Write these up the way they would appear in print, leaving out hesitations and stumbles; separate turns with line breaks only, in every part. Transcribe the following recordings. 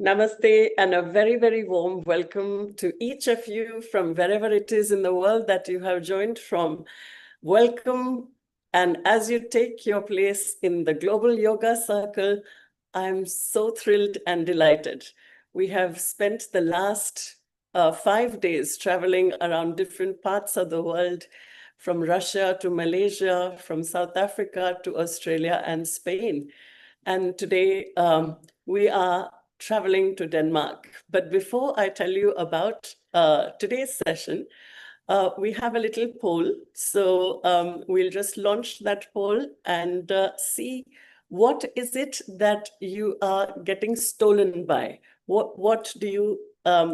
Namaste and a very, very warm welcome to each of you from wherever it is in the world that you have joined from. Welcome. And as you take your place in the Global Yoga Circle, I'm so thrilled and delighted. We have spent the last 5 days traveling around different parts of the world, from Russia to Malaysia, from South Africa to Australia and Spain. And today we are traveling to Denmark. But before I tell you about today's session, we have a little poll. So we'll just launch that poll and see what is it that you are getting stolen by? What do you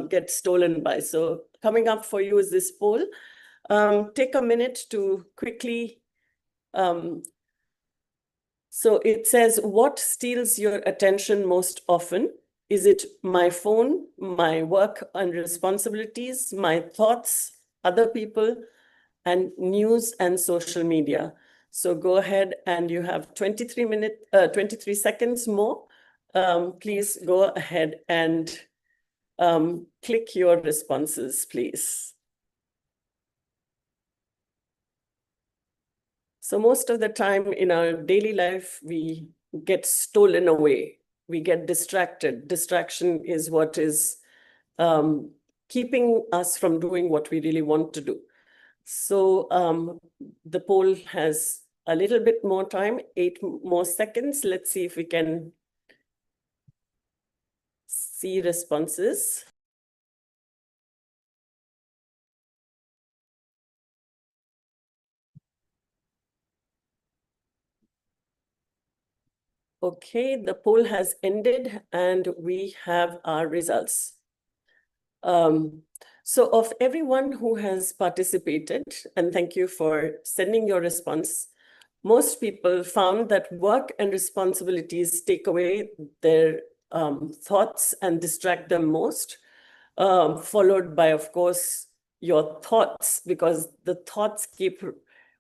get stolen by? So coming up for you is this poll. Take a minute to quickly so it says, what steals your attention most often? Is it my phone, my work and responsibilities, my thoughts, other people, and news and social media? So go ahead and you have 23 seconds more. Please go ahead and click your responses, please. So most of the time in our daily life, we get stolen away. We get distracted. Distraction is what is keeping us from doing what we really want to do. So the poll has a little bit more time, 8 more seconds. Let's see if we can see responses. Okay, the poll has ended and we have our results. So of everyone who has participated, and thank you for sending your response, most people found that work and responsibilities take away their thoughts and distract them most, followed by, of course, your thoughts, because the thoughts keep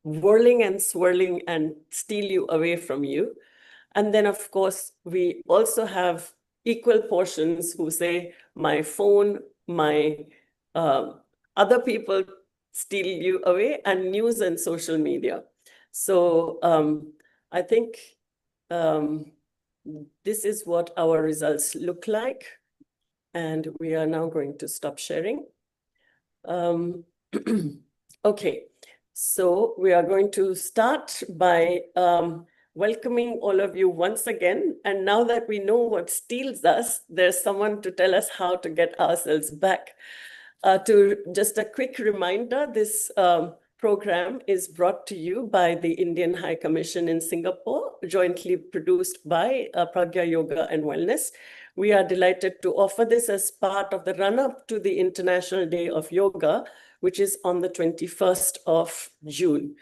whirling and swirling and steal you away from you. And then, of course, we also have equal portions who say, my phone, my other people steal you away, and news and social media. So I think this is what our results look like. And we are now going to stop sharing. Okay, so we are going to start by welcoming all of you once again. And now that we know what steals us, there's someone to tell us how to get ourselves back. To just a quick reminder, this program is brought to you by the Indian High Commission in Singapore, jointly produced by Pragya Yoga and Wellness. We are delighted to offer this as part of the run-up to the International Day of Yoga, which is on the 21st of June.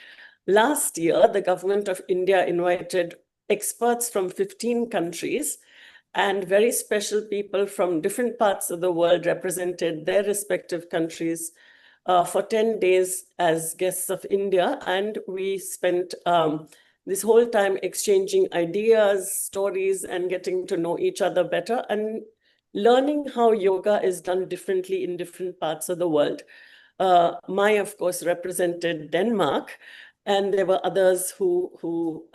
Last year, the government of India invited experts from 15 countries, and very special people from different parts of the world represented their respective countries for 10 days as guests of India. And we spent this whole time exchanging ideas, stories, and getting to know each other better and learning how yoga is done differently in different parts of the world. Maya, of course, represented Denmark, and there were others who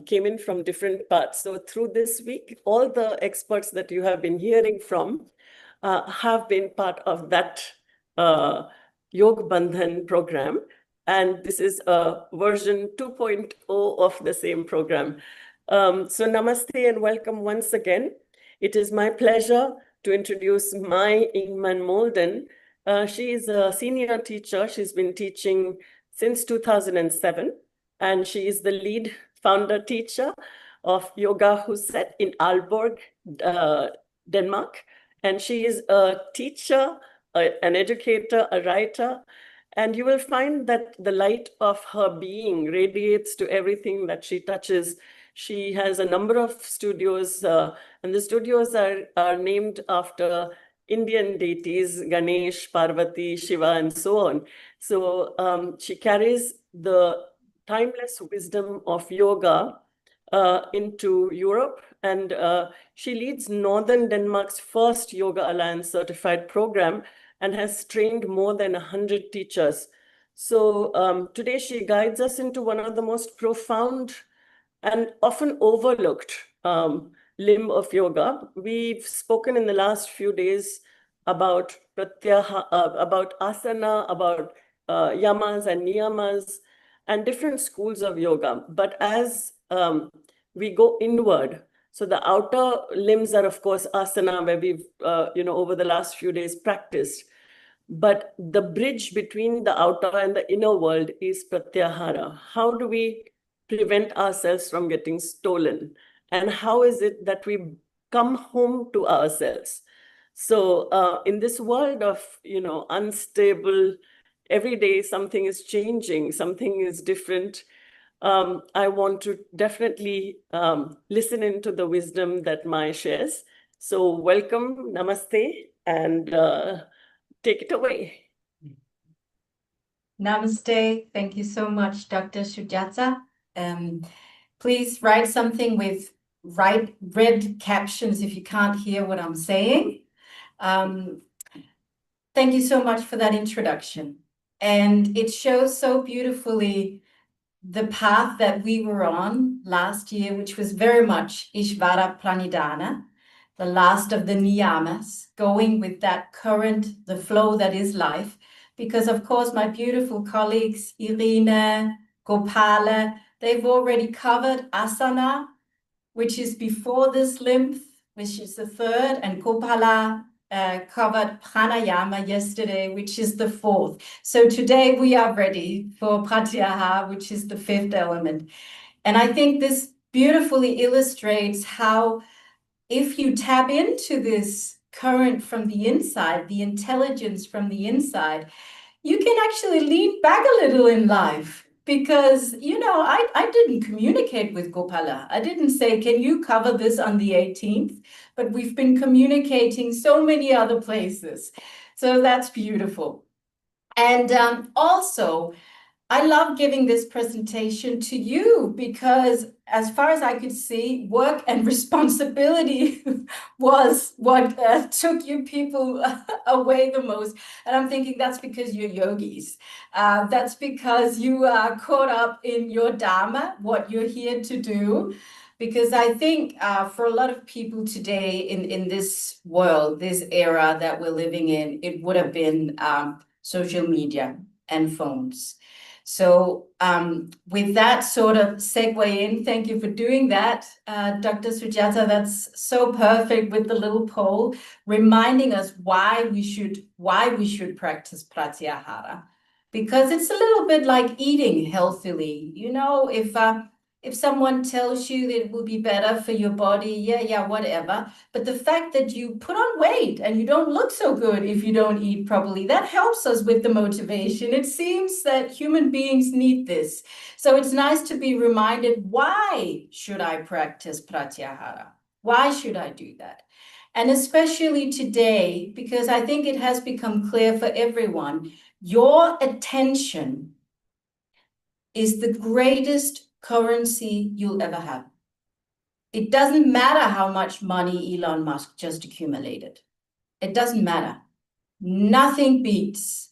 came in from different parts. So through this week, all the experts that you have been hearing from have been part of that Yoga Bandhan program. And this is a version 2.0 of the same program. So namaste and welcome once again. It is my pleasure to introduce Mai Ingman Molden. She is a senior teacher. She's been teaching since 2007, and she is the lead founder teacher of Yoga Huset in Aalborg, Denmark. And she is a teacher, an educator, a writer, and you will find that the light of her being radiates to everything that she touches. She has a number of studios, and the studios are named after Indian deities, Ganesh, Parvati, Shiva, and so on. So she carries the timeless wisdom of yoga into Europe and she leads Northern Denmark's first Yoga Alliance certified program and has trained more than 100 teachers. So today she guides us into one of the most profound and often overlooked limb of yoga. We've spoken in the last few days about pratyaha, about asana, about yamas and niyamas, and different schools of yoga. But as we go inward, so the outer limbs are, of course, asana, where we've, over the last few days practiced. But the bridge between the outer and the inner world is pratyahara. How do we prevent ourselves from getting stolen? And how is it that we come home to ourselves? So in this world of, unstable, every day something is changing, something is different. I want to definitely listen into the wisdom that Mai shares. So welcome, namaste, and take it away.
Namaste. Thank you so much, Dr. Sujata. Please write something with red captions if you can't hear what I'm saying. Thank you so much for that introduction. And it shows so beautifully the path that we were on last year, which was very much Ishvara Pranidhana, the last of the niyamas, going with that current, the flow that is life. Because of course, my beautiful colleagues, Irina, Gopala, they've already covered asana, which is before this lymph, which is the third, and Gopala covered pranayama yesterday, which is the fourth. So today we are ready for pratyahara, which is the fifth element. And I think this beautifully illustrates how if you tap into this current from the inside, the intelligence from the inside, you can actually lean back a little in life. Because, I didn't communicate with Gopala. I didn't say, can you cover this on the 18th? But we've been communicating so many other places. So that's beautiful. And also, I love giving this presentation to you because as far as I could see, work and responsibility was what took you people away the most. And I'm thinking that's because you're yogis. That's because you are caught up in your dharma, what you're here to do. Because I think for a lot of people today in this world, this era that we're living in, it would have been social media and phones. So with that sort of segue in, thank you for doing that, Dr. Sujata. That's so perfect with the little poll, reminding us why we should practice pratyahara, because it's a little bit like eating healthily. If someone tells you that it will be better for your body, yeah, whatever. But the fact that you put on weight and you don't look so good if you don't eat properly, that helps us with the motivation. It seems that human beings need this. So it's nice to be reminded, why should I practice pratyahara? Why should I do that? And especially today, because I think it has become clear for everyone, your attention is the greatest currency you'll ever have. It doesn't matter how much money Elon Musk just accumulated. It doesn't matter. Nothing beats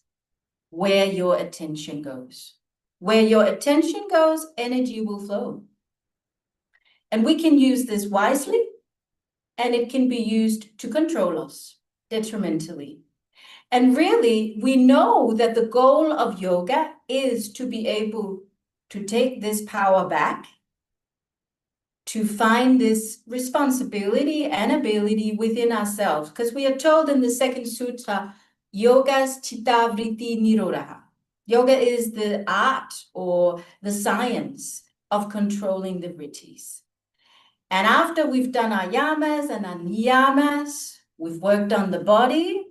where your attention goes. Where your attention goes, energy will flow. And we can use this wisely, and it can be used to control us detrimentally. And really, we know that the goal of yoga is to be able to take this power back, to find this responsibility and ability within ourselves. Because we are told in the second sutra, yogas chitta vritti nirodha. Yoga is the art or the science of controlling the vrittis. And after we've done our yamas and our niyamas, we've worked on the body,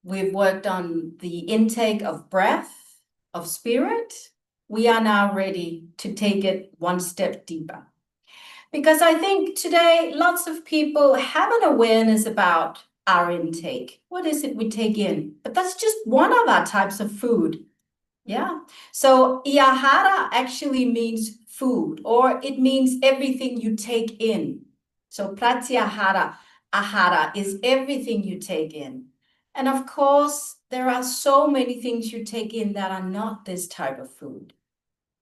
we've worked on the intake of breath, of spirit, we are now ready to take it one step deeper. Because I think today lots of people have an awareness about our intake. What is it we take in? But that's just one of our types of food. Yeah. So ihara actually means food, or it means everything you take in. So pratyahara, ahara is everything you take in. And of course, there are so many things you take in that are not this type of food.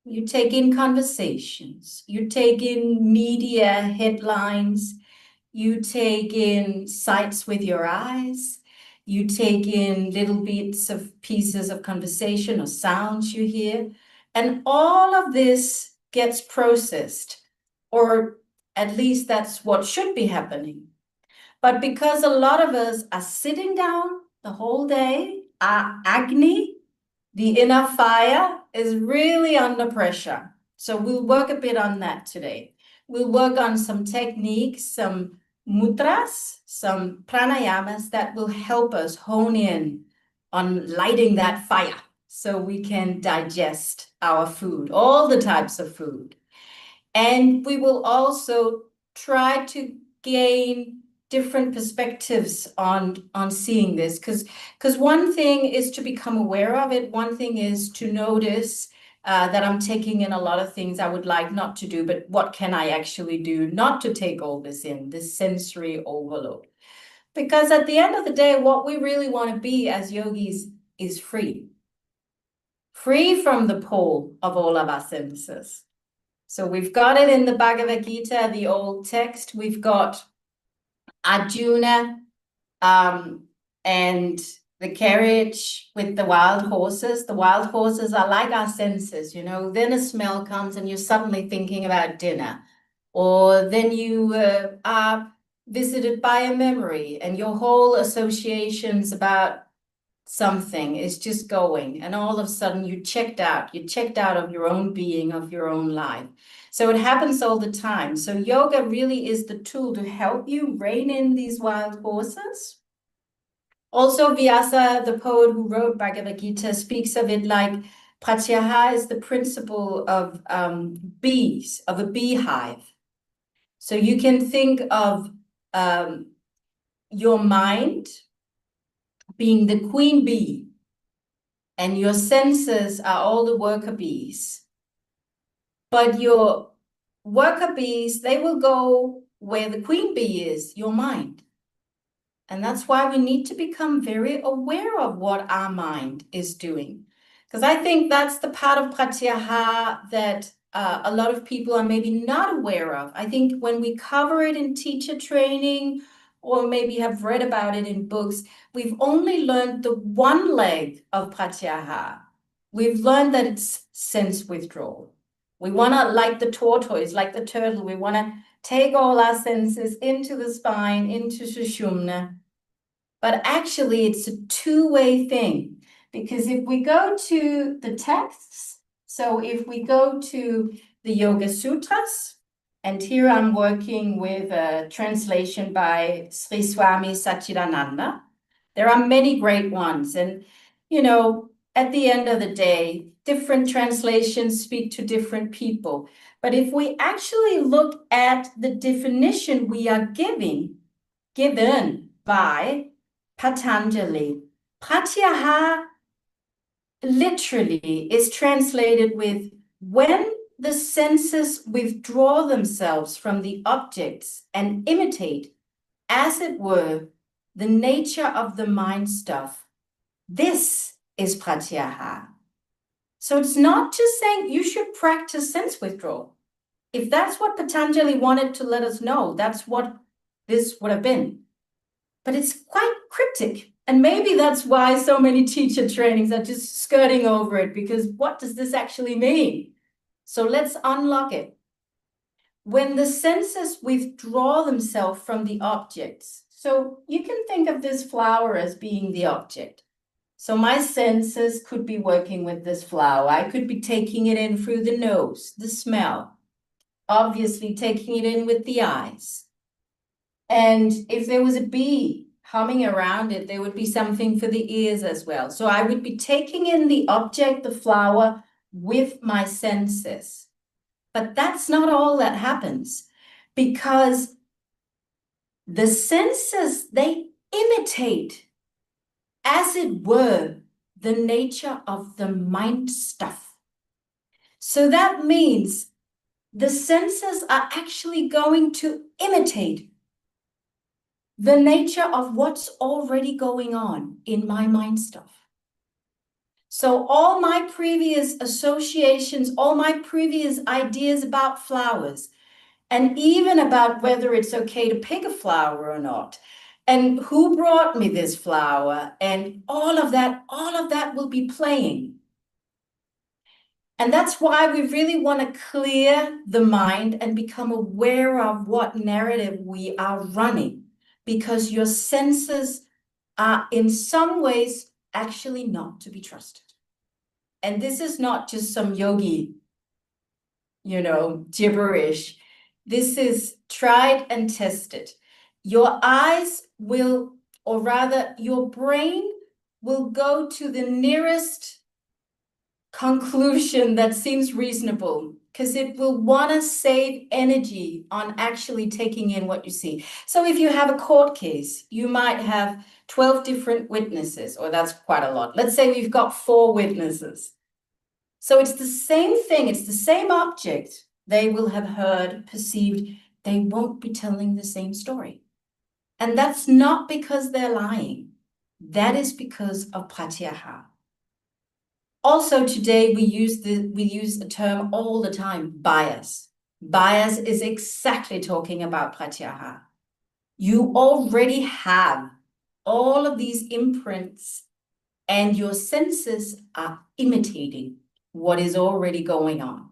You take in conversations, you take in media headlines, you take in sights with your eyes, you take in little bits of pieces of conversation or sounds you hear, and all of this gets processed, or at least that's what should be happening. But because a lot of us are sitting down the whole day, our Agni, the inner fire, is really under pressure. So we'll work a bit on that today. We'll work on some techniques, some mudras, some pranayamas that will help us hone in on lighting that fire so we can digest our food, all the types of food. And we will also try to gain different perspectives on seeing this, because one thing is to become aware of it. One thing is to notice that I'm taking in a lot of things I would like not to do, but what can I actually do not to take all this in, this sensory overload? Because at the end of the day, what we really want to be as yogis is free. Free from the pull of all of our senses. So we've got it in the Bhagavad Gita, the old text. We've got Arjuna and the carriage with the wild horses. The wild horses are like our senses, you know. Then a smell comes and you're suddenly thinking about dinner. Or then you are visited by a memory and your whole associations about something is just going, and all of a sudden you're checked out of your own being, of your own life. So it happens all the time. So yoga really is the tool to help you rein in these wild horses. Also, Vyasa, the poet who wrote Bhagavad Gita, speaks of it like pratyahara is the principle of bees, of a beehive. So you can think of your mind being the queen bee, and your senses are all the worker bees. But your worker bees, they will go where the queen bee is, your mind. And that's why we need to become very aware of what our mind is doing. Because I think that's the part of pratyahara that a lot of people are maybe not aware of. I think when we cover it in teacher training, or maybe have read about it in books, we've only learned the one leg of pratyahara. We've learned that it's sense withdrawal. We want to, like the tortoise, like the turtle, we want to take all our senses into the spine, into Sushumna. But actually, it's a two-way thing. Because if we go to the texts, so if we go to the Yoga Sutras, and here I'm working with a translation by Sri Swami Satchidananda. There are many great ones. And, you know, at the end of the day, different translations speak to different people. But if we actually look at the definition we are given by Patanjali, pratyahara literally is translated with when the senses withdraw themselves from the objects and imitate, as it were, the nature of the mind stuff. This is pratyahara. So it's not just saying you should practice sense withdrawal. If that's what Patanjali wanted to let us know, that's what this would have been. But it's quite cryptic. And maybe that's why so many teacher trainings are just skirting over it, because what does this actually mean? So let's unlock it. When the senses withdraw themselves from the objects, so you can think of this flower as being the object. So my senses could be working with this flower. I could be taking it in through the nose, the smell, obviously taking it in with the eyes. And if there was a bee humming around it, there would be something for the ears as well. So I would be taking in the object, the flower, with my senses. But that's not all that happens, because the senses, they imitate, as it were, the nature of the mind stuff. So that means the senses are actually going to imitate the nature of what's already going on in my mind stuff. So all my previous associations, all my previous ideas about flowers, and even about whether it's okay to pick a flower or not, and who brought me this flower, and all of that will be playing. And that's why we really want to clear the mind and become aware of what narrative we are running, because your senses are in some ways actually not to be trusted. And this is not just some yogi, gibberish. This is tried and tested. Your eyes will, or rather your brain will go to the nearest conclusion that seems reasonable, because it will want to save energy on actually taking in what you see. So if you have a court case, you might have 12 different witnesses, or that's quite a lot. Let's say we've got 4 witnesses. So it's the same thing, it's the same object. They will have heard, perceived, they won't be telling the same story. And that's not because they're lying. That is because of pratyahara. Also today we use the term all the time, bias. Bias is exactly talking about pratyahara. You already have all of these imprints and your senses are imitating what is already going on.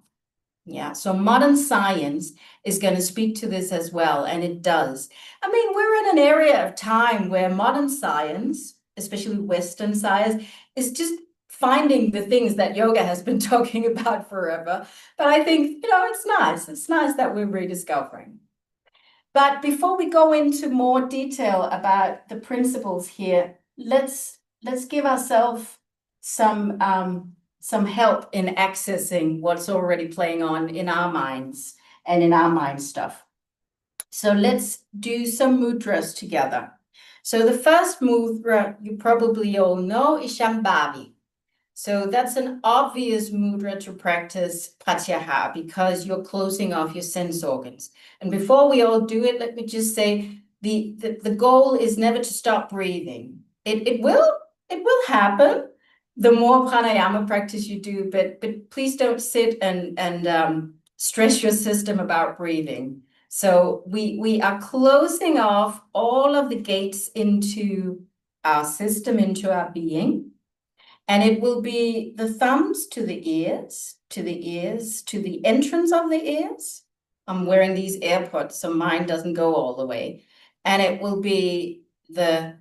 Yeah, so modern science is going to speak to this as well, and it does. I mean, we're in an area of time where modern science, especially Western science, is just finding the things that yoga has been talking about forever. But I think, it's nice. It's nice that we're rediscovering. But before we go into more detail about the principles here, let's give ourselves some help in accessing what's already playing on in our minds and in our mind stuff. So let's do some mudras together. So the first mudra you probably all know is Shambhavi. So that's an obvious mudra to practice pratyahara because you're closing off your sense organs. And before we all do it, let me just say the goal is never to stop breathing. It will happen the more pranayama practice you do, but please don't sit and stress your system about breathing. So we are closing off all of the gates into our system, into our being. And it will be the thumbs to the ears, to the entrance of the ears. I'm wearing these AirPods, so mine doesn't go all the way. And it will be the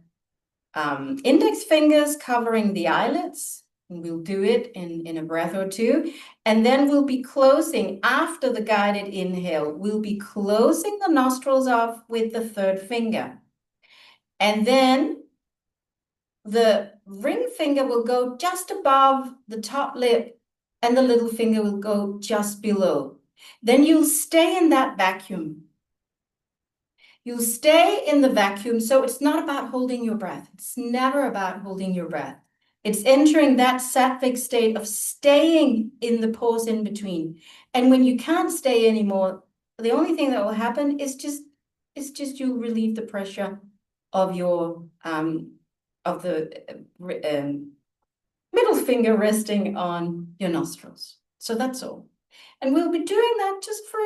index fingers covering the eyelids. And we'll do it in a breath or two. And then we'll be closing, after the guided inhale, we'll be closing the nostrils off with the 3rd finger. And then the ring finger will go just above the top lip and the little finger will go just below. Then you'll stay in that vacuum. You'll stay in the vacuum. So it's not about holding your breath. It's never about holding your breath. It's entering that sattvic state of staying in the pause in between. And when you can't stay anymore, the only thing that will happen is just you relieve the pressure of your of the middle finger resting on your nostrils. So that's all. And we'll be doing that just for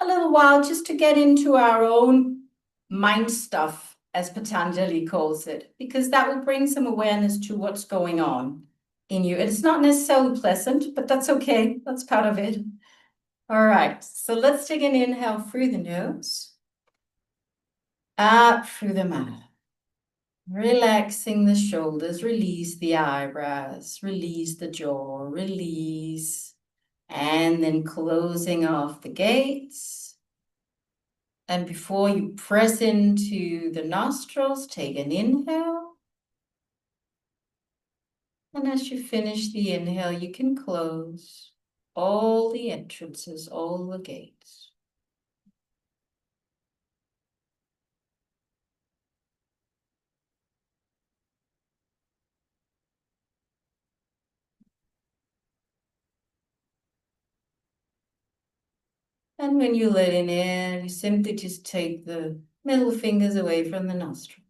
a little while, just to get into our own mind stuff, as Patanjali calls it, because that will bring some awareness to what's going on in you. It's not necessarily pleasant, but that's okay. That's part of it. All right, so let's take an inhale through the nose, out through the mouth. Relaxing the shoulders, release the eyebrows, release the jaw, release, and then closing off the gates. And before you press into the nostrils, take an inhale. And as you finish the inhale, you can close all the entrances, all the gates. And when you let in air, you simply just take the middle fingers away from the nostrils.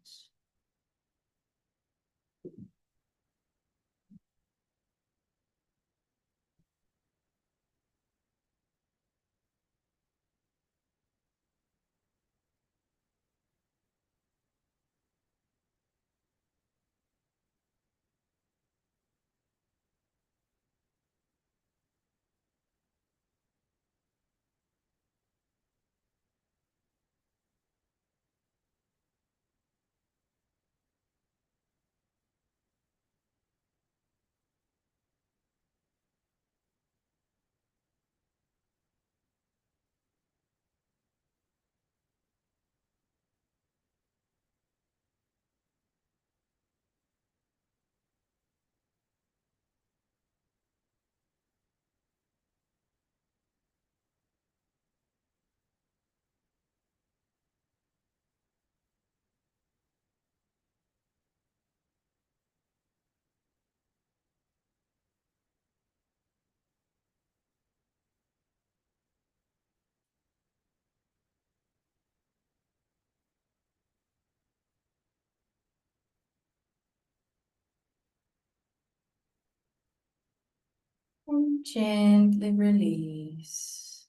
And gently release.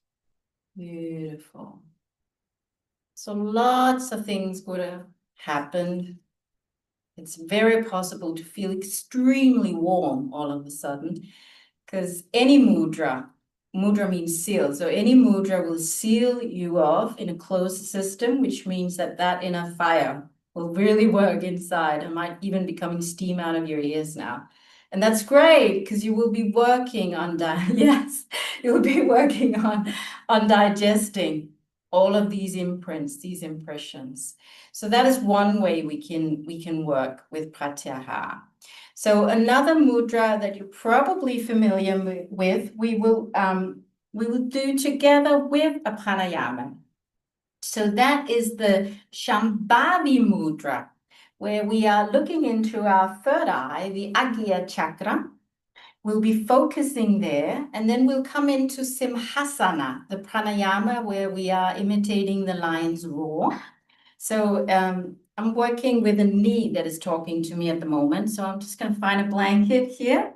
Beautiful. So lots of things would have happened. It's very possible to feel extremely warm all of a sudden, because any mudra means seal. So any mudra will seal you off in a closed system, which means that that inner fire will really work inside and might even be coming steam out of your ears now. And that's great, because you will be working on yes, you'll be working on digesting all of these imprints, these impressions. So that is one way we can work with pratyahara. So another mudra that you're probably familiar with, we will do together with a pranayama. So that is the Shambhavi mudra, where we are looking into our third eye, the Agya chakra. We'll be focusing there, and then we'll come into Simhasana, the pranayama, where we are imitating the lion's roar. So I'm working with a knee that is talking to me at the moment, so I'm just going to find a blanket here.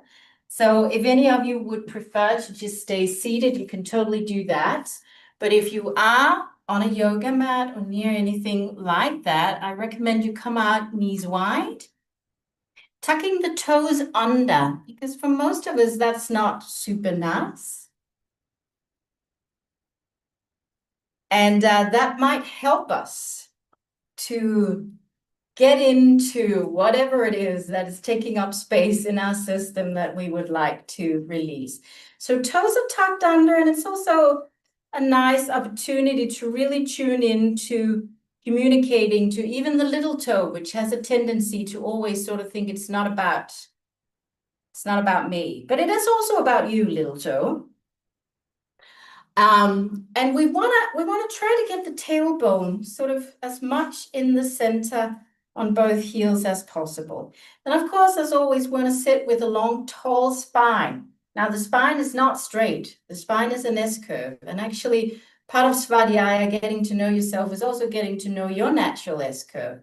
So if any of you would prefer to just stay seated, you can totally do that. But if you are on a yoga mat or near anything like that, I recommend you come out knees wide, tucking the toes under, because for most of us, that's not super nice. And that might help us to get into whatever it is that is taking up space in our system that we would like to release. So toes are tucked under, and it's also a nice opportunity to really tune into communicating to even the little toe, which has a tendency to always sort of think it's not about me, but it is also about you, little toe. And we wanna try to get the tailbone sort of as much in the center on both heels as possible. And of course, as always, we want to sit with a long, tall spine. Now, the spine is not straight. The spine is an S-curve. And actually, part of Svadhyaya, getting to know yourself, is also getting to know your natural S-curve.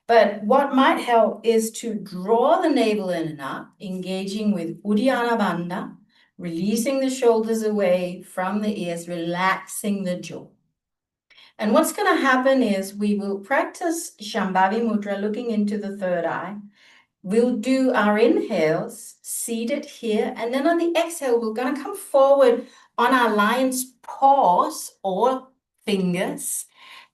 But what might help is to draw the navel in and up, engaging with Uddiyana Bandha, releasing the shoulders away from the ears, relaxing the jaw. And what's going to happen is we will practice Shambhavi Mudra, looking into the third eye. We'll do our inhales, seated here, and then on the exhale, we're going to come forward on our lion's paws or fingers,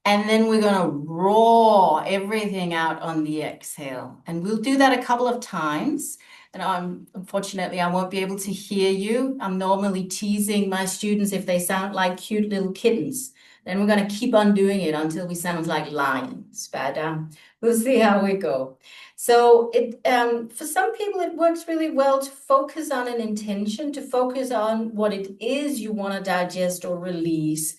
and then we're going to roar everything out on the exhale. And we'll do that a couple of times. And unfortunately, I won't be able to hear you. I'm normally teasing my students if they sound like cute little kittens. Then we're going to keep on doing it until we sound like lions. But we'll see how we go. So for some people, it works really well to focus on an intention, to focus on what it is you want to digest or release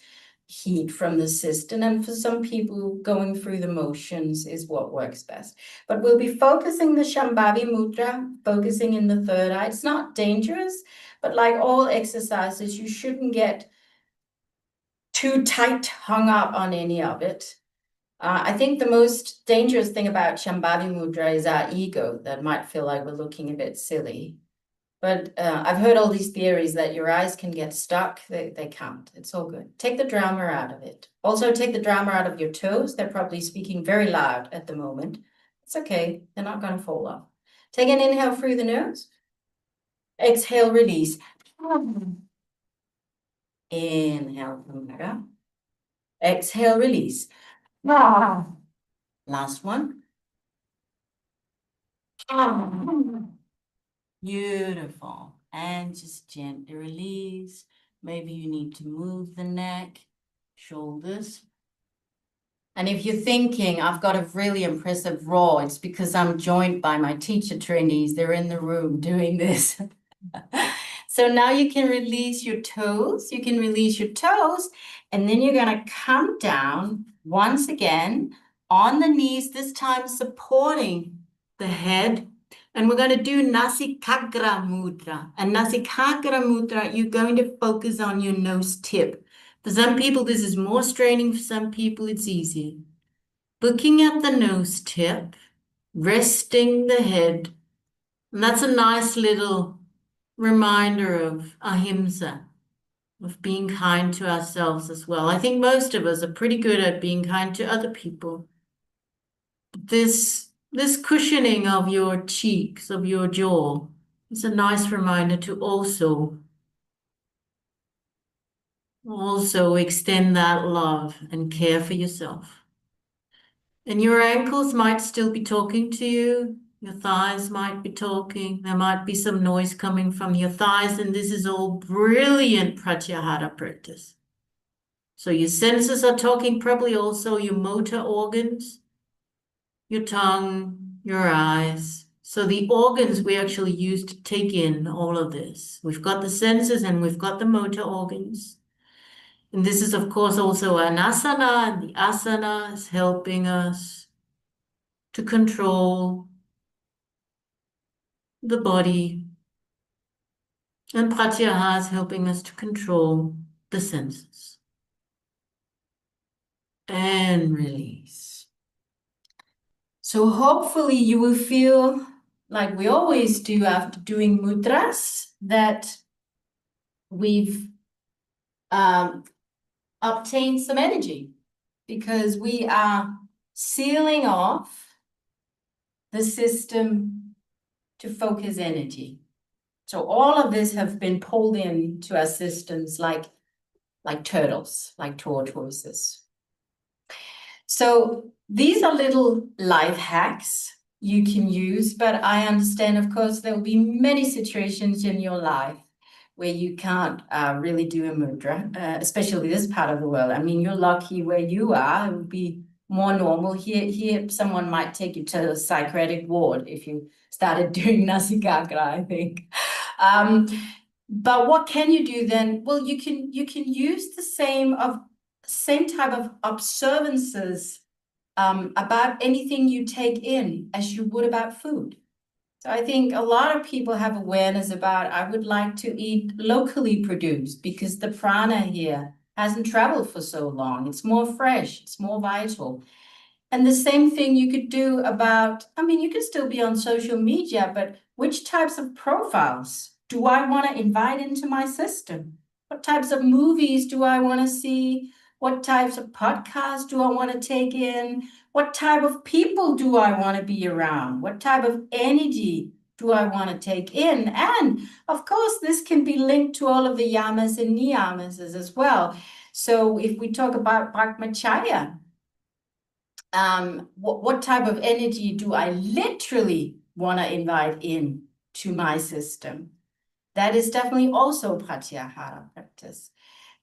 heat from the system. And for some people, going through the motions is what works best. But we'll be focusing the Shambhavi Mudra, focusing in the third eye. It's not dangerous, but like all exercises, you shouldn't get too tight hung up on any of it. I think the most dangerous thing about Shambhavi Mudra is our ego that might feel like we're looking a bit silly. But I've heard all these theories that your eyes can get stuck. They can't. It's all good. Take the drama out of it. Also, take the drama out of your toes. They're probably speaking very loud at the moment. It's okay. They're not going to fall off. Take an inhale through the nose. Exhale, release. Inhale, Mudra. Exhale, release. Last one. Beautiful. And just gently release. Maybe you need to move the neck, shoulders. And if you're thinking, I've got a really impressive roar, it's because I'm joined by my teacher trainees. They're in the room doing this. So now you can release your toes. You can release your toes. And then you're going to come down once again on the knees, this time supporting the head. And we're going to do Nasikagra Mudra. And Nasikagra Mudra, you're going to focus on your nose tip. For some people, this is more straining. For some people, it's easier. Looking at the nose tip, resting the head. And that's a nice little reminder of ahimsa, of being kind to ourselves as well. I think most of us are pretty good at being kind to other people. This cushioning of your cheeks, of your jaw, is a nice reminder to also extend that love and care for yourself. And your ankles might still be talking to you. Your thighs might be talking. There might be some noise coming from your thighs, and this is all brilliant pratyahara practice. So your senses are talking, probably also your motor organs, your tongue, your eyes. So the organs we actually use to take in all of this. We've got the senses and we've got the motor organs. And this is, of course, also an asana, and the asana is helping us to control the body. And pratyahara is helping us to control the senses. And release. So hopefully you will feel like we always do after doing mudras, that we've obtained some energy, because we are sealing off the system to focus energy. So all of this have been pulled into our systems like turtles, like tortoises. So these are little life hacks you can use, but I understand, of course, there will be many situations in your life where you can't really do a mudra, especially this part of the world. I mean, you're lucky where you are. It would be more normal. Here, someone might take you to a psychiatric ward if you started doing Nasikagra, I think. But what can you do then? Well, you can use the same type of observances about anything you take in as you would about food. So I think a lot of people have awareness about, I would like to eat locally produced because the prana here hasn't traveled for so long. It's more fresh, it's more vital. And the same thing you could do about, I mean, you can still be on social media, but which types of profiles do I want to invite into my system? What types of movies do I want to see? What types of podcasts do I want to take in? What type of people do I want to be around? What type of energy do I want to take in? And of course, this can be linked to all of the yamas and niyamas as well. So if we talk about Brahmacharya, what type of energy do I literally want to invite in to my system? That is definitely also pratyahara practice.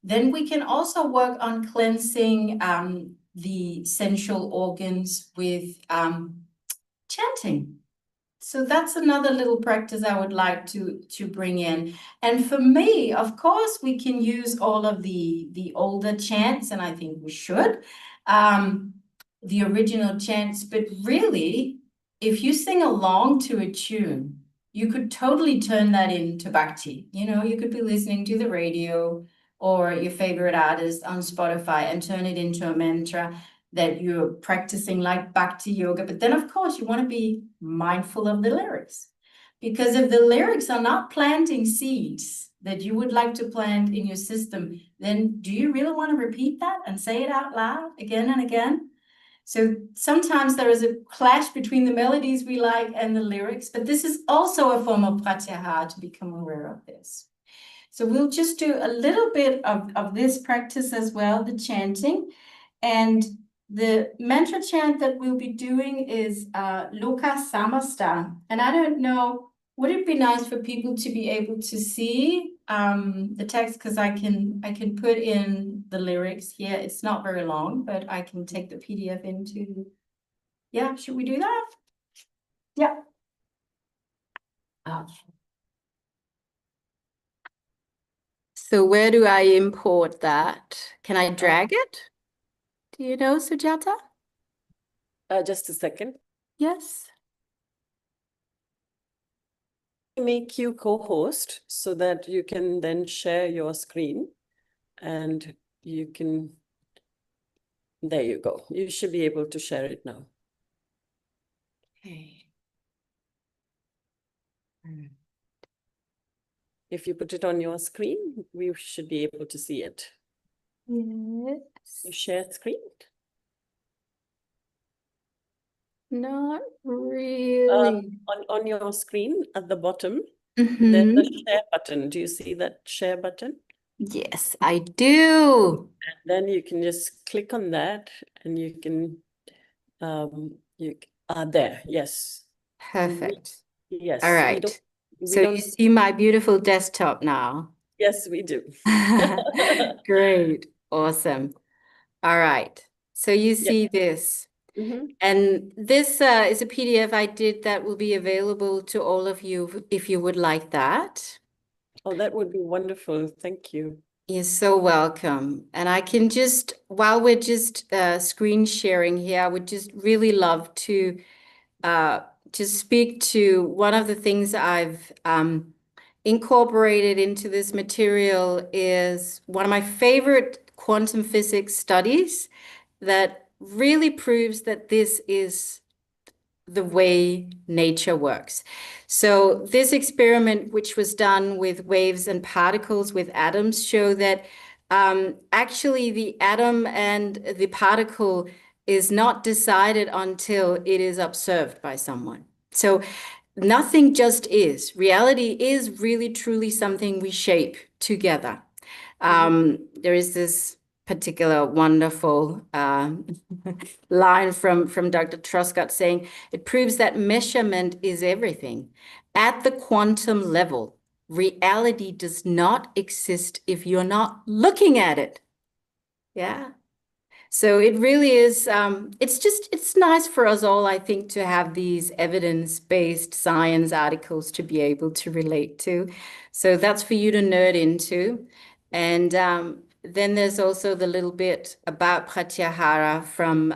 Then we can also work on cleansing the sensual organs with chanting. So that's another little practice I would like to bring in. And for me, of course, we can use all of the older chants, and I think we should, the original chants, but really, if you sing along to a tune, you could totally turn that into bhakti. You know, you could be listening to the radio or your favorite artist on Spotify and turn it into a mantra that you're practicing like Bhakti yoga. But then, of course, you want to be mindful of the lyrics, because if the lyrics are not planting seeds that you would like to plant in your system, then do you really want to repeat that and say it out loud again and again? So sometimes there is a clash between the melodies we like and the lyrics, but this is also a form of pratyahara to become aware of this. So we'll just do a little bit of this practice as well, the chanting. And the mantra chant that we'll be doing is Loka Samasta. And I don't know, would it be nice for people to be able to see the text? Because I can put in the lyrics here. It's not very long, but I can take the PDF into. Yeah, should we do that? Yeah. So where do I import that? Can I drag it? Do you know, Sujata?
Just a second.
Yes.
Make you co-host so that you can then share your screen and you can, there you go. You should be able to share it now.
Okay.
If you put it on your screen, we should be able to see it.
Yes.
You share screen?
Not really.
On your screen at the bottom,
Mhm.
there's a share button. Do you see that share button?
Yes, I do.
And then you can just click on that and you can, you are there. Yes.
Perfect.
Yes.
All
We
right. So
don't.
you see my beautiful desktop now.
Yes, we do.
Great. Awesome. All right. So you see this.
Mhm.
And this is a PDF I did that will be available to all of you if you would like that.
Oh, that would be wonderful. Thank you.
You're so welcome. And I can just, while we're just screen sharing here, I would just really love to speak to one of the things I've incorporated into this material is one of my favorite quantum physics studies that really proves that this is the way nature works. So this experiment, which was done with waves and particles with atoms, show that actually the atom and the particle is not decided until it is observed by someone. So nothing just is. Reality is really truly something we shape together. There is this particular wonderful line from Dr. Truscott saying, it proves that measurement is everything. At the quantum level, reality does not exist if you're not looking at it. Yeah. So it really is, it's nice for us all, I think, to have these evidence-based science articles to be able to relate to. So that's for you to nerd into. And then there's also the little bit about Pratyahara from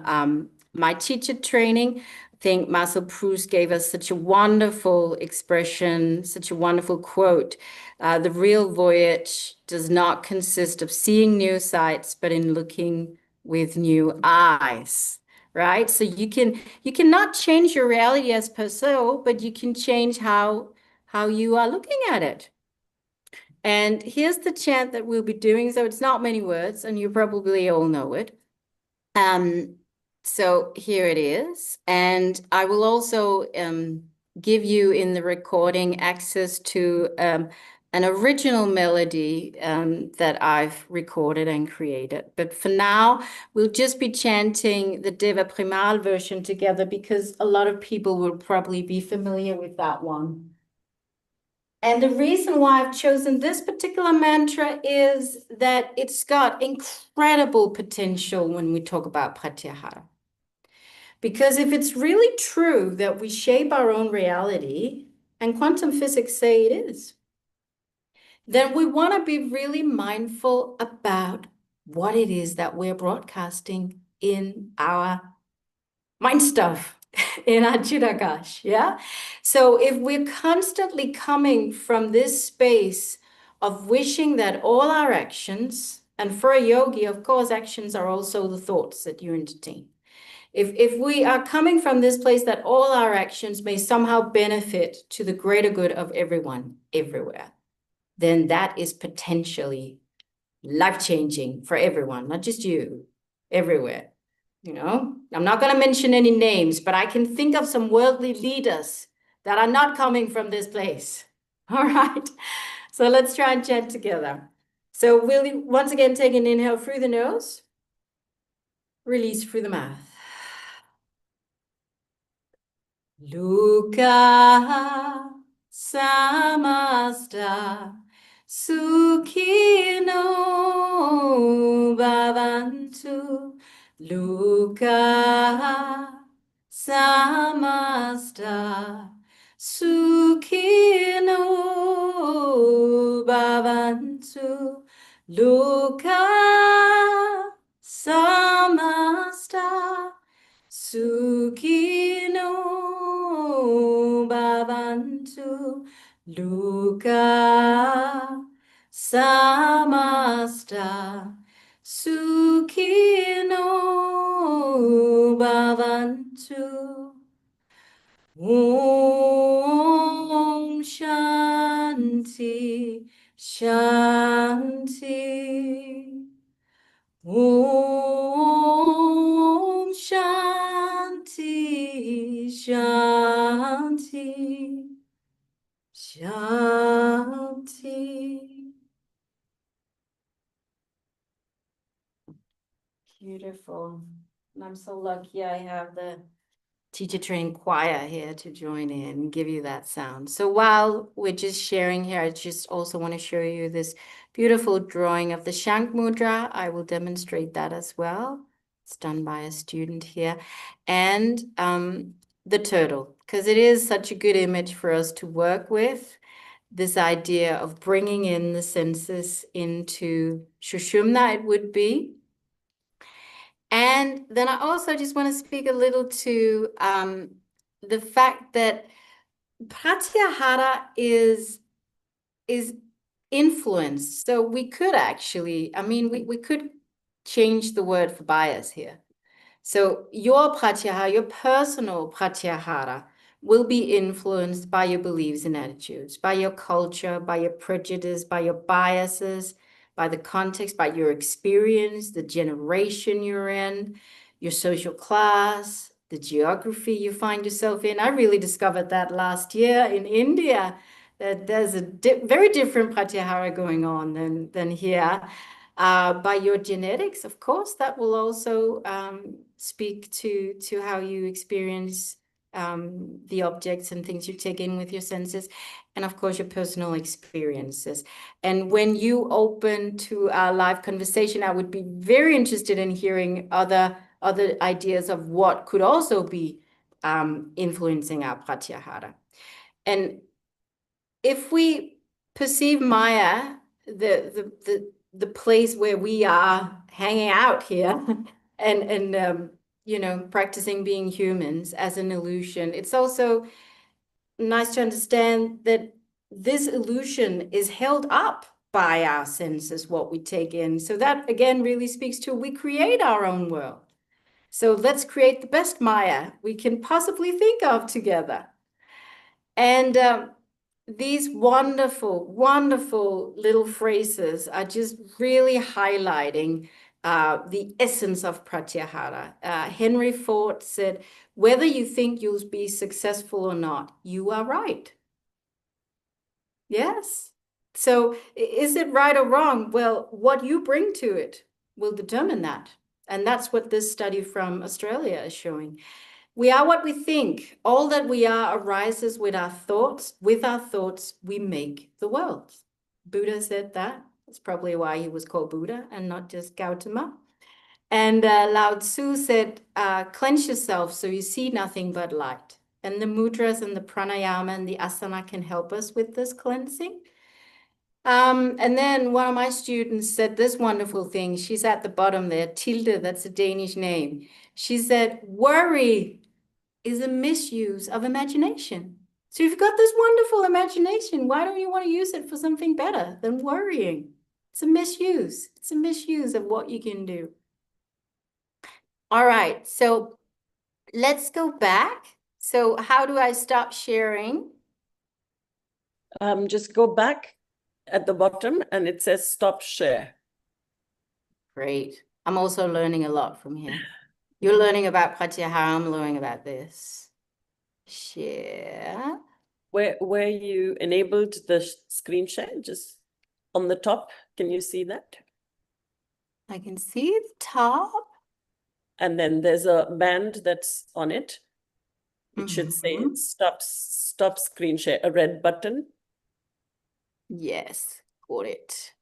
my teacher training. I think Marcel Proust gave us such a wonderful expression, such a wonderful quote. The real voyage does not consist of seeing new sights, but in looking with new eyes, right? So you cannot change your reality as per se, but you can change how you are looking at it. And here's the chant that we'll be doing. So it's not many words, and you probably all know it. So here it is. And I will also give you in the recording access to an original melody that I've recorded and created. But for now, we'll just be chanting the Deva Primal version together because a lot of people will probably be familiar with that one. And the reason why I've chosen this particular mantra is that it's got incredible potential when we talk about Pratyahara. Because if it's really true that we shape our own reality, and quantum physics say it is, then we want to be really mindful about what it is that we're broadcasting in our mind stuff, in our Chittakash, yeah? So if we're constantly coming from this space of wishing that all our actions, and for a yogi, of course, actions are also the thoughts that you entertain. If we are coming from this place that all our actions may somehow benefit to the greater good of everyone, everywhere, then that is potentially life-changing for everyone, not just you, everywhere. You know, I'm not going to mention any names, but I can think of some worldly leaders that are not coming from this place. All right. So let's try and chant together. So we'll once again take an inhale through the nose, release through the mouth. Luka samasta sukhino bhavantu. Luka samasta sukhino bhavantu. Luka samasta sukhino bhavantu. Luka samasta sukhino bhavantu. Om Shanti Shanti. Om Shanti Shanti Shanti. Beautiful. And I'm so lucky I have the teacher trained choir here to join in and give you that sound. So while we're just sharing here, I just also want to show you this beautiful drawing of the Shank Mudra. I will demonstrate that as well. It's done by a student here. And the turtle, because it is such a good image for us to work with. This idea of bringing in the senses into Sushumna, it would be. And then I also just want to speak a little to the fact that Pratyahara is influenced. So we could actually, I mean, we could change the word for bias here. So your Pratyahara, your personal Pratyahara, will be influenced by your beliefs and attitudes, by your culture, by your prejudice, by your biases, by the context, by your experience, the generation you're in, your social class, the geography you find yourself in. I really discovered that last year in India, that there's a very different Pratyahara going on than here. By your genetics, of course, that will also speak to how you experience the objects and things you take in with your senses, and of course your personal experiences. And when you open to our live conversation, I would be very interested in hearing other ideas of what could also be influencing our Pratyahara. And if we perceive Maya, the place where we are hanging out here and you know, practicing being humans, as an illusion, it's also nice to understand that this illusion is held up by our senses, what we take in. So that again really speaks to, we create our own world. So let's create the best Maya we can possibly think of together. And these wonderful, wonderful little phrases are just really highlighting the essence of Pratyahara. Henry Ford said, whether you think you'll be successful or not, you are right. Yes. So is it right or wrong? Well, what you bring to it will determine that. And that's what this study from Australia is showing. We are what we think. All that we are arises with our thoughts. With our thoughts, we make the world. Buddha said that. That's probably why he was called Buddha and not just Gautama. And Lao Tzu said, clench yourself so you see nothing but light. And the mudras and the pranayama and the asana can help us with this cleansing. And then one of my students said this wonderful thing. She's at the bottom there, Tilde, that's a Danish name. She said, worry is a misuse of imagination. So you've got this wonderful imagination. Why don't you want to use it for something better than worrying? It's a misuse. It's a misuse of what you can do. All right, so let's go back. So how do I stop sharing?
Just go back at the bottom and it says stop share.
Great. I'm also learning a lot from here. You're learning about Pratyahara, I'm learning about this. Share.
Where you enabled the screen share, just on the top, can you see that?
I can see the top.
And then there's a band that's on it. It should say stop screen share, a red button.
Yes, got it.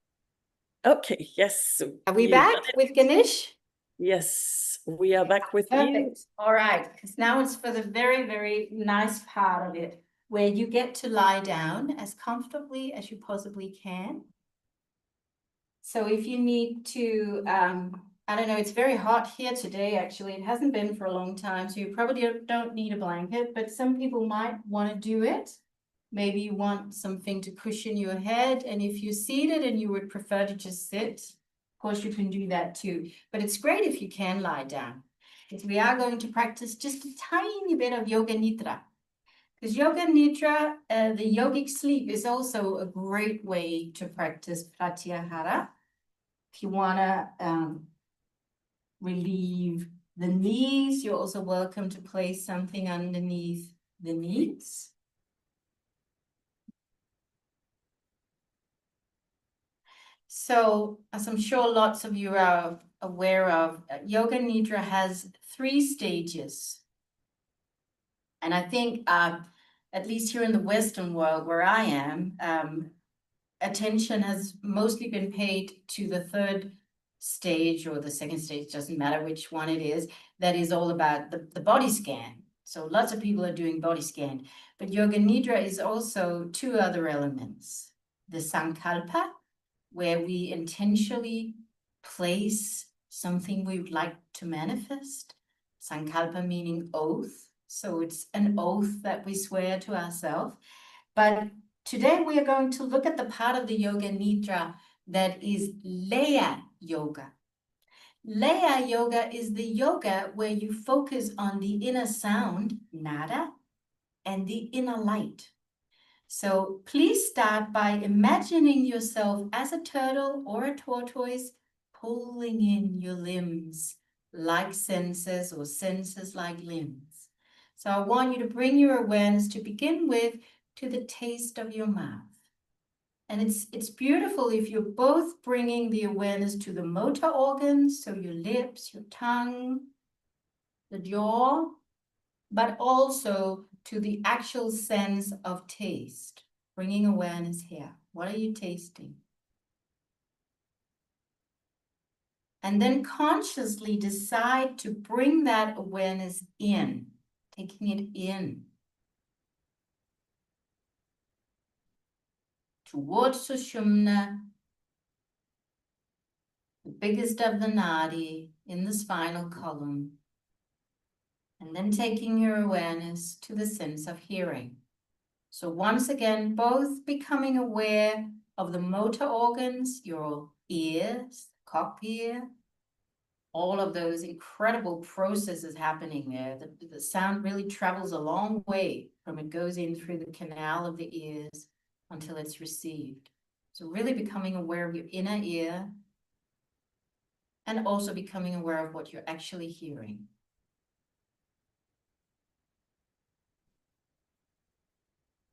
Okay, yes.
Are we
you've
back
done it.
with Ganesh?
Yes, we are back with you.
Perfect. All right, because now it's for the very, very nice part of it, where you get to lie down as comfortably as you possibly can. So if you need to, I don't know, it's very hot here today, actually. It hasn't been for a long time, so you probably don't need a blanket, but some people might want to do it. Maybe you want something to cushion your head, and if you're seated and you would prefer to just sit, of course you can do that too. But it's great if you can lie down, because we are going to practice just a tiny bit of Yoga Nidra. Because Yoga Nidra, the yogic sleep, is also a great way to practice Pratyahara. If you want to relieve the knees, you're also welcome to place something underneath the knees. So, as I'm sure lots of you are aware of, Yoga Nidra has 3 stages. And I think, at least here in the Western world where I am, attention has mostly been paid to the 3rd stage or the 2nd stage, doesn't matter which one it is, that is all about the body scan. So lots of people are doing body scan. But Yoga Nidra is also 2 other elements. The Sankalpa, where we intentionally place something we would like to manifest. Sankalpa meaning oath. So it's an oath that we swear to ourselves. But today we are going to look at the part of the Yoga Nidra that is Laya Yoga. Laya Yoga is the yoga where you focus on the inner sound, nada, and the inner light. So please start by imagining yourself as a turtle or a tortoise pulling in your limbs like senses or senses like limbs. So I want you to bring your awareness to begin with to the taste of your mouth. And it's beautiful if you're both bringing the awareness to the motor organs, so your lips, your tongue, the jaw, but also to the actual sense of taste, bringing awareness here. What are you tasting? And then consciously decide to bring that awareness in, taking it in towards Sushumna, the biggest of the nadi in the spinal column. And then taking your awareness to the sense of hearing. So once again, both becoming aware of the motor organs, your ears, cochlear, all of those incredible processes happening there. The sound really travels a long way from it goes in through the canal of the ears until it's received. So really becoming aware of your inner ear and also becoming aware of what you're actually hearing.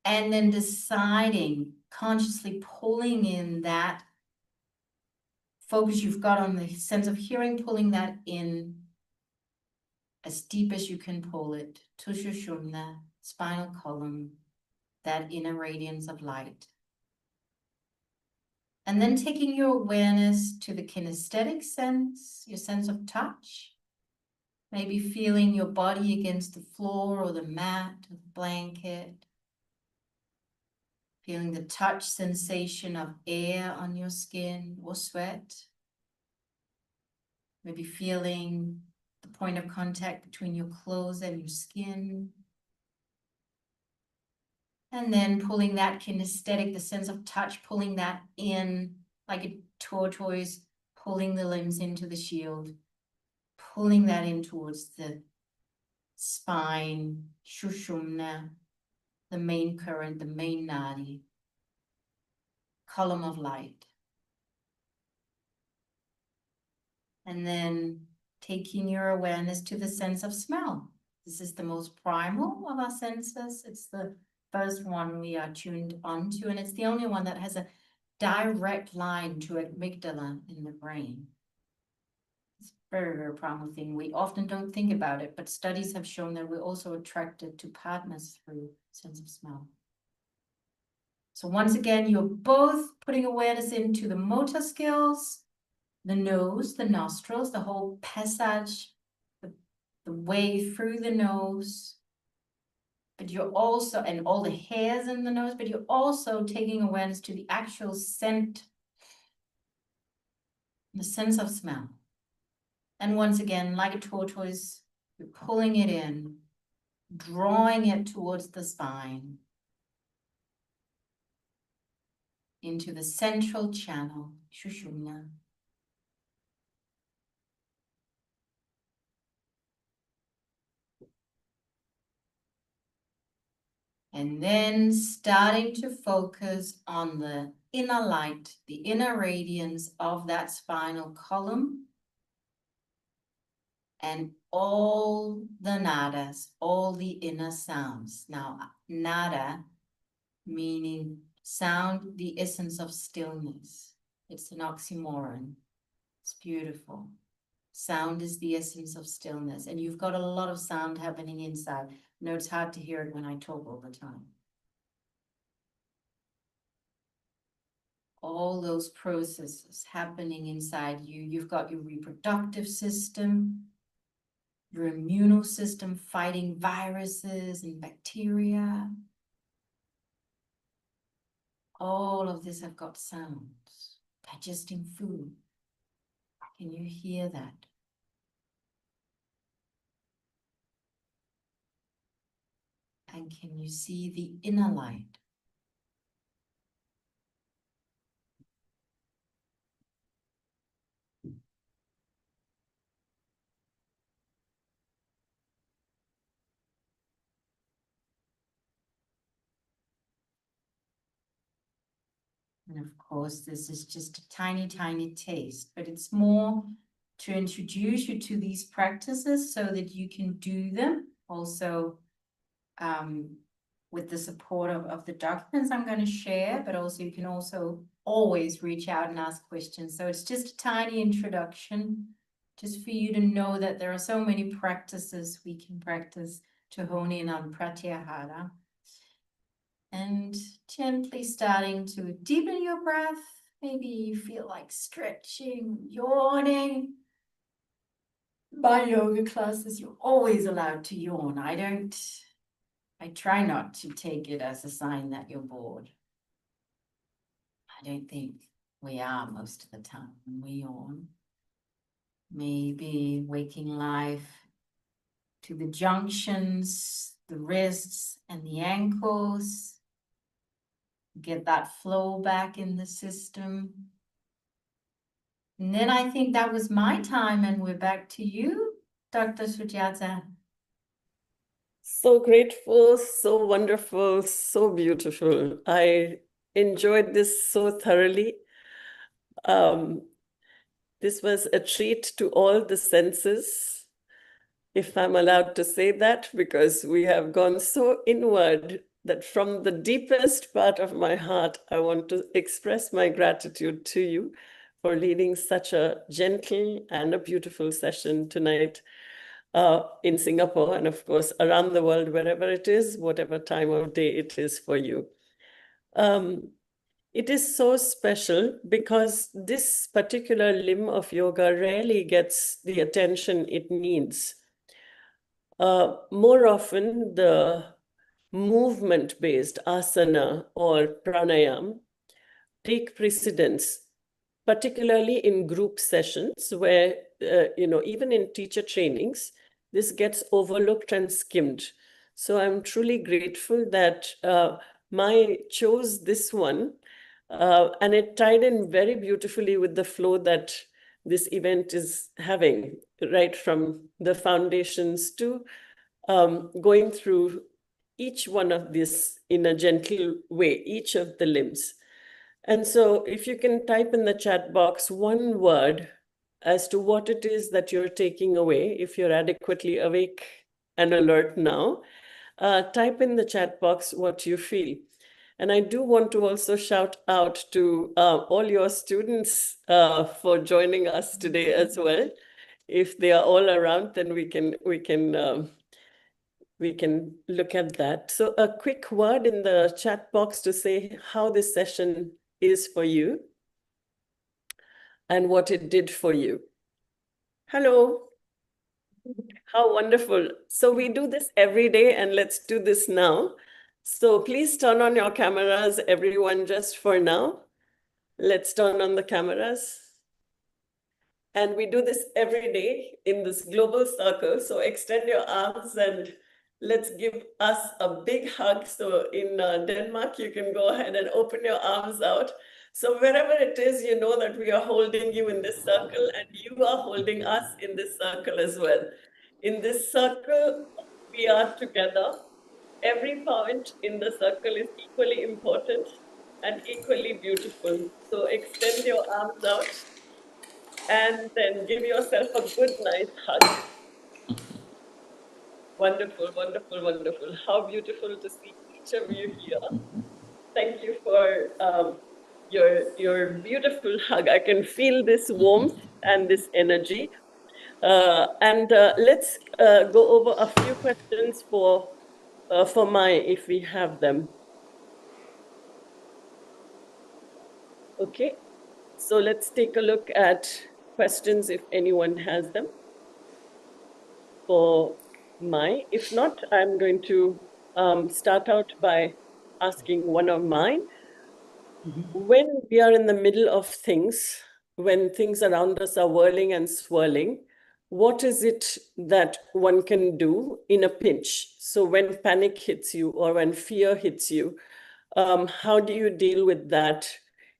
And then deciding, consciously pulling in that focus you've got on the sense of hearing, pulling that in as deep as you can pull it to Sushumna, spinal column, that inner radiance of light. And then taking your awareness to the kinesthetic sense, your sense of touch, maybe feeling your body against the floor or the mat or the blanket. Feeling the touch sensation of air on your skin or sweat. Maybe feeling the point of contact between your clothes and your skin. And then pulling that kinesthetic, the sense of touch, pulling that in like a tortoise, pulling the limbs into the shield, pulling that in towards the spine, Sushumna, the main current, the main nadi, column of light. And then taking your awareness to the sense of smell. This is the most primal of our senses. It's the first one we are tuned onto, and it's the only one that has a direct line to amygdala in the brain. It's a very, very primal thing. We often don't think about it, but studies have shown that we're also attracted to partners through sense of smell. So once again, you're both putting awareness into the motor skills, the nose, the nostrils, the whole passage, the way through the nose, but you're also, and all the hairs in the nose, but you're also taking awareness to the actual scent, the sense of smell. And once again, like a tortoise, you're pulling it in, drawing it towards the spine, into the central channel, Sushumna. And then starting to focus on the inner light, the inner radiance of that spinal column, and all the nadas, all the inner sounds. Now, nada meaning sound, the essence of stillness. It's an oxymoron. It's beautiful. Sound is the essence of stillness. And you've got a lot of sound happening inside. No, it's hard to hear it when I talk all the time. All those processes happening inside you. You've got your reproductive system, your immune system fighting viruses and bacteria. All of this have got sounds. Digesting food. Can you hear that? And can you see the inner light? And of course, this is just a tiny, tiny taste, but it's more to introduce you to these practices so that you can do them also with the support of the documents I'm going to share, but also you can also always reach out and ask questions. So it's just a tiny introduction, just for you to know that there are so many practices we can practice to hone in on Pratyahara. And gently starting to deepen your breath. Maybe you feel like stretching, yawning. My yoga classes, you're always allowed to yawn. I try not to take it as a sign that you're bored. I don't think we are most of the time when we yawn. Maybe waking life to the junctions, the wrists and the ankles. Get that flow back in the system. And then I think that was my time, and we're back to you, Dr. Sujata.
So grateful, so wonderful, so beautiful. I enjoyed this so thoroughly. This was a treat to all the senses, if I'm allowed to say that, because we have gone so inward that from the deepest part of my heart, I want to express my gratitude to you for leading such a gentle and a beautiful session tonight in Singapore, and of course, around the world, wherever it is, whatever time of day it is for you. It is so special because this particular limb of yoga rarely gets the attention it needs. More often, the movement-based asana or pranayam take precedence, particularly in group sessions where, even in teacher trainings, this gets overlooked and skimmed. So I'm truly grateful that Mai chose this one, and it tied in very beautifully with the flow that this event is having, right from the foundations to going through each one of these in a gentle way, each of the limbs. And so if you can type in the chat box one word as to what it is that you're taking away, if you're adequately awake and alert now, type in the chat box what you feel. And I do want to also shout out to all your students for joining us today as well. If they are all around, then we can look at that. So a quick word in the chat box to say how this session is for you and what it did for you. Hello. How wonderful. So we do this every day, and let's do this now. So please turn on your cameras, everyone, just for now. Let's turn on the cameras. And we do this every day in this global circle. So extend your arms and let's give us a big hug. So in Denmark, you can go ahead and open your arms out. So wherever it is, you know that we are holding you in this circle and you are holding us in this circle as well. In this circle, we are together. Every point in the circle is equally important and equally beautiful. So extend your arms out and then give yourself a good, nice hug. Wonderful, wonderful, wonderful. How beautiful to see each of you here. Thank you for your beautiful hug. I can feel this warmth and this energy. Let's go over a few questions for Mai, if we have them. Okay, so let's take a look at questions if anyone has them for Mai. If not, I'm going to start out by asking one of mine. When we are in the middle of things, when things around us are whirling and swirling, what is it that one can do in a pinch? So when panic hits you or when fear hits you, how do you deal with that?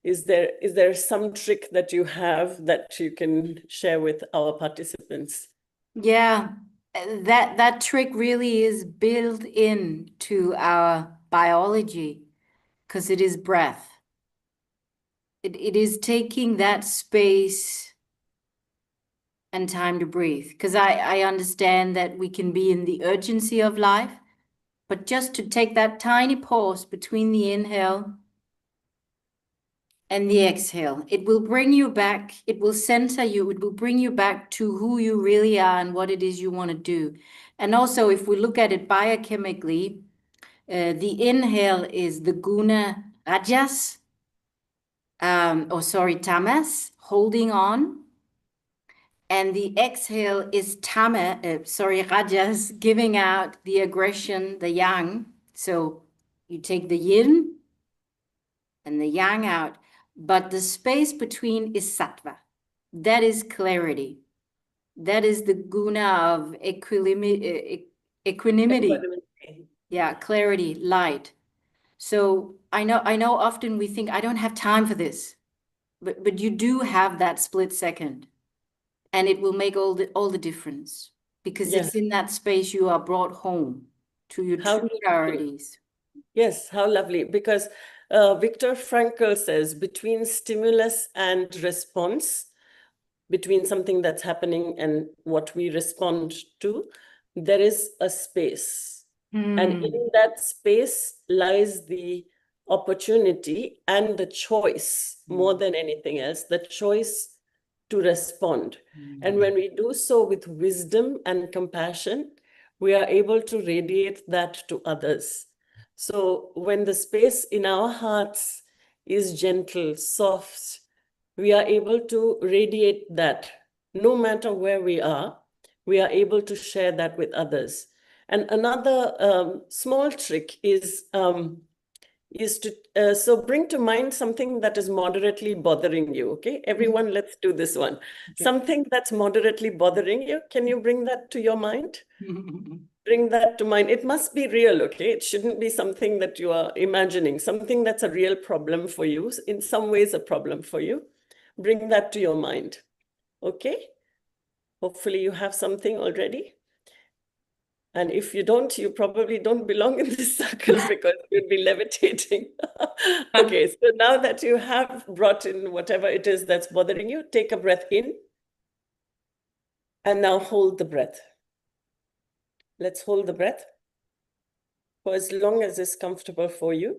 Is there some trick that you have that you can share with our participants?
Yeah, that trick really is built into our biology because it is breath. It is taking that space and time to breathe. Because I understand that we can be in the urgency of life, but just to take that tiny pause between the inhale and the exhale, it will bring you back, it will center you, it will bring you back to who you really are and what it is you want to do. And also, if we look at it biochemically, the inhale is the guna rajas, tamas, holding on. And the exhale is rajas, giving out the aggression, the yang. So you take the yin and the yang out, but the space between is sattva. That is clarity. That is the guna of equanimity. Yeah, clarity, light. So I know often we think, I don't have time for this, but you do have that split second, and it will make all the difference, because
Yes.
it's in that space you are brought home to your true priorities.
Yes, how lovely. Because Viktor Frankl says between stimulus and response, between something that's happening and what we respond to, there is a space. And in that space lies the opportunity and the choice, more than anything else, the choice to respond. And when we do so with wisdom and compassion, we are able to radiate that to others. So when the space in our hearts is gentle, soft, we are able to radiate that. No matter where we are able to share that with others. And another small trick is is to, so bring to mind something that is moderately bothering you, okay? Everyone, let's do this one.
Okay.
Something that's moderately bothering you, can you bring that to your mind? Bring that to mind. It must be real, okay? It shouldn't be something that you are imagining, something that's a real problem for you, in some ways a problem for you. Bring that to your mind, okay? Hopefully you have something already. And if you don't, you probably don't belong in this circle because you'd be levitating. Okay, so now that you have brought in whatever it is that's bothering you, take a breath in. And now hold the breath. Let's hold the breath for as long as is comfortable for you.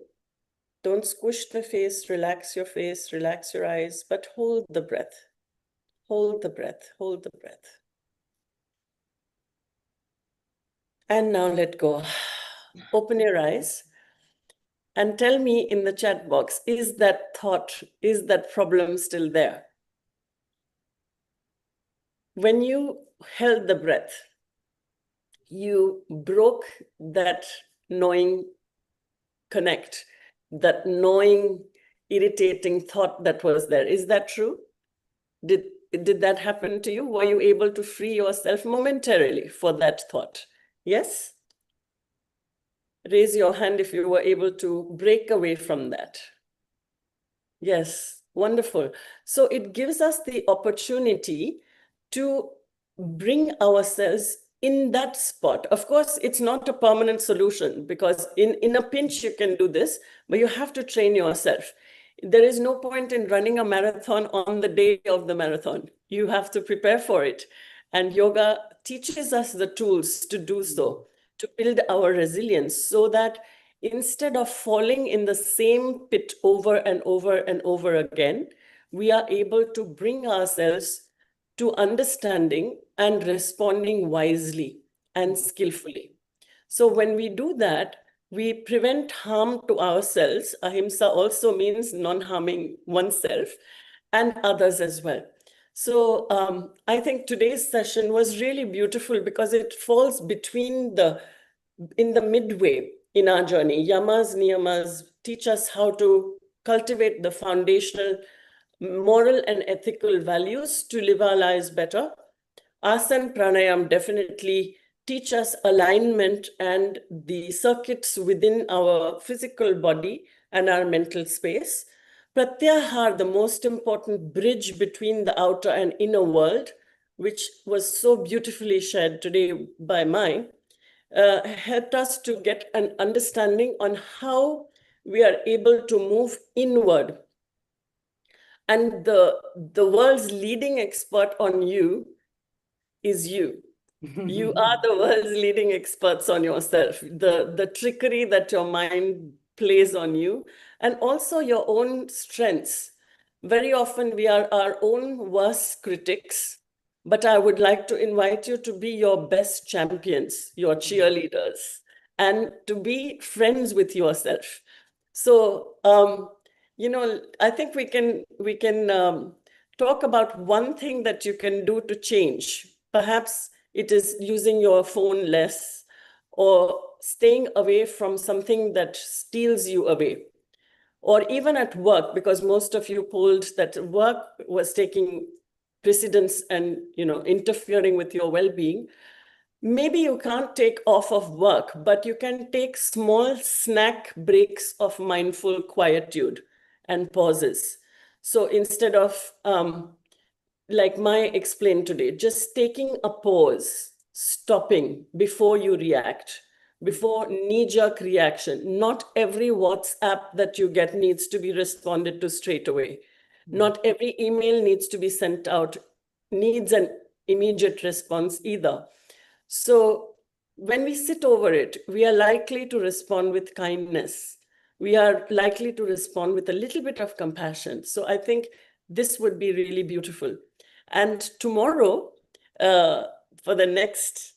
Don't squish the face, relax your eyes, but hold the breath. Hold the breath, hold the breath. And now let go. Open your eyes and tell me in the chat box, is that thought, is that problem still there? When you held the breath, you broke that gnawing connect, that gnawing, irritating thought that was there. Is that true? Did that happen to you? Were you able to free yourself momentarily for that thought? Yes? Raise your hand if you were able to break away from that. Yes, wonderful. So it gives us the opportunity to bring ourselves in that spot. Of course, it's not a permanent solution because in a pinch you can do this, but you have to train yourself. There is no point in running a marathon on the day of the marathon. You have to prepare for it. And yoga teaches us the tools to do so, to build our resilience so that instead of falling in the same pit over and over and over again, we are able to bring ourselves to understanding and responding wisely and skillfully. So when we do that, we prevent harm to ourselves. Ahimsa also means non-harming oneself and others as well. So I think today's session was really beautiful because it falls between in the midway in our journey. Yamas, niyamas teach us how to cultivate the foundational moral and ethical values to live our lives better. Asana, pranayam definitely teach us alignment and the circuits within our physical body and our mental space. Pratyahar, the most important bridge between the outer and inner world, which was so beautifully shared today by Mai, helped us to get an understanding on how we are able to move inward. And the world's leading expert on you is you. You are the world's leading experts on yourself. The trickery that your mind plays on you, and also your own strengths. Very often we are our own worst critics, but I would like to invite you to be your best champions, your cheerleaders, and to be friends with yourself. So, you know, I think we can talk about one thing that you can do to change. Perhaps it is using your phone less or staying away from something that steals you away. Or even at work, because most of you polled that work was taking precedence and, you know, interfering with your well-being. Maybe you can't take off of work, but you can take small snack breaks of mindful quietude and pauses. So instead of, like Mai explained today, just taking a pause, stopping before you react, before knee-jerk reaction. Not every WhatsApp that you get needs to be responded to straight away. Not every email needs to be sent out, needs an immediate response either. So when we sit over it, we are likely to respond with kindness. We are likely to respond with a little bit of compassion. So I think this would be really beautiful. And tomorrow, for the next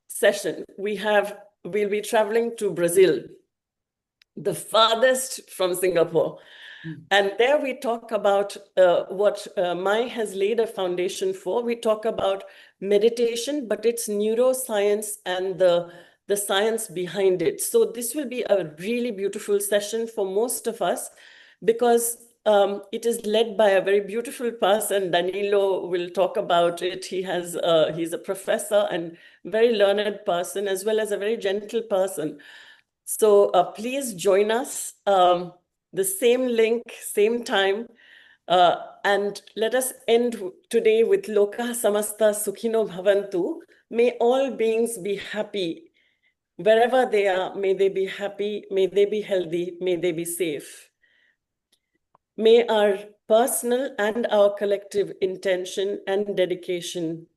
session, we'll be traveling to Brazil, the farthest from Singapore. And there we talk about what Mai has laid a foundation for. We talk about meditation, but it's neuroscience and the the science behind it. So this will be a really beautiful session for most of us because it is led by a very beautiful person. Danilo will talk about it. He's a professor and very learned person, as well as a very gentle person. So please join us. The same link, same time. And let us end today with Loka Samasta Sukhino Bhavantu. May all beings be happy. Wherever they are, may they be happy, may they be healthy, may they be safe. May our personal and our collective intention and dedication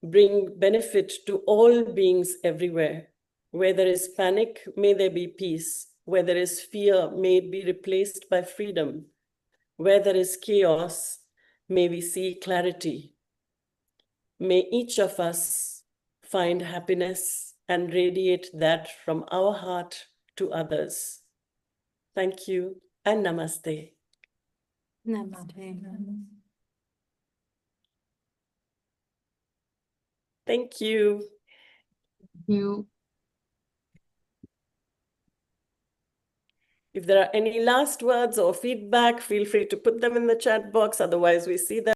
bring benefit to all beings everywhere. Where there is panic, may there be peace. Where there is fear, may it be replaced by freedom. Where there is chaos, may we see clarity. May each of us find happiness and radiate that from our heart to others. Thank you and namaste.
Namaste.
Thank you.
You.
If there are any last words or feedback, feel free to put them in the chat box. Otherwise, we see them.